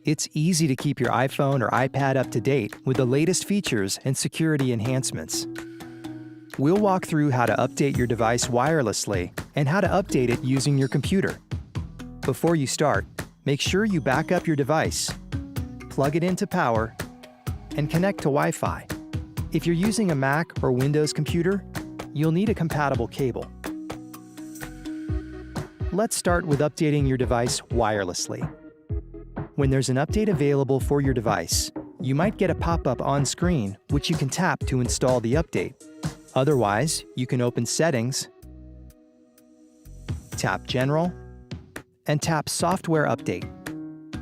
It's easy to keep your iPhone or iPad up to date with the latest features and security enhancements. We'll walk through how to update your device wirelessly and how to update it using your computer. Before you start, make sure you back up your device, plug it into power, and connect to Wi-Fi. If you're using a Mac or Windows computer, you'll need a compatible cable. Let's start with updating your device wirelessly. When there's an update available for your device, you might get a pop-up on screen which you can tap to install the update. Otherwise, you can open Settings, tap General, and tap Software Update.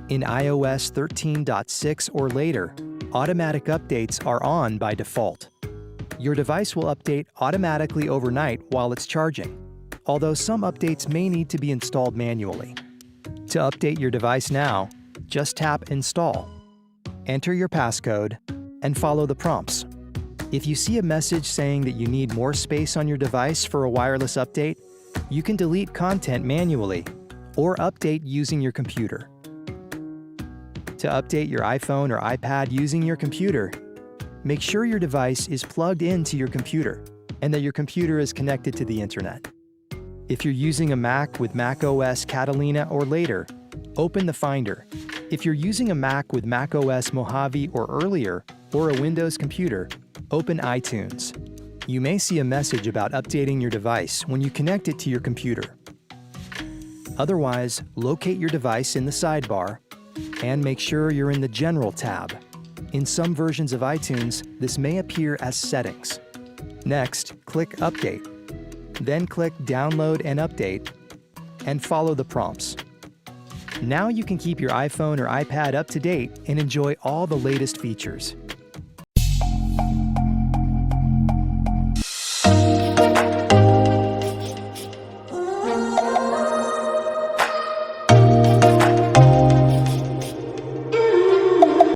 In iOS 13.6 or later, automatic updates are on by default. Your device will update automatically overnight while it's charging, although some updates may need to be installed manually. To update your device now, just tap Install, enter your passcode, and follow the prompts. If you see a message saying that you need more space on your device for a wireless update, you can delete content manually or update using your computer. To update your iPhone or iPad using your computer, make sure your device is plugged into your computer and that your computer is connected to the internet. If you're using a Mac with macOS Catalina or later, open the Finder. If you're using a Mac with macOS Mojave or earlier, or a Windows computer, open iTunes. You may see a message about updating your device when you connect it to your computer. Otherwise, locate your device in the sidebar and make sure you're in the General tab. In some versions of iTunes, this may appear as Settings. Next, click Update. Then click Download and Update, and follow the prompts. Now you can keep your iPhone or iPad up to date and enjoy all the latest features.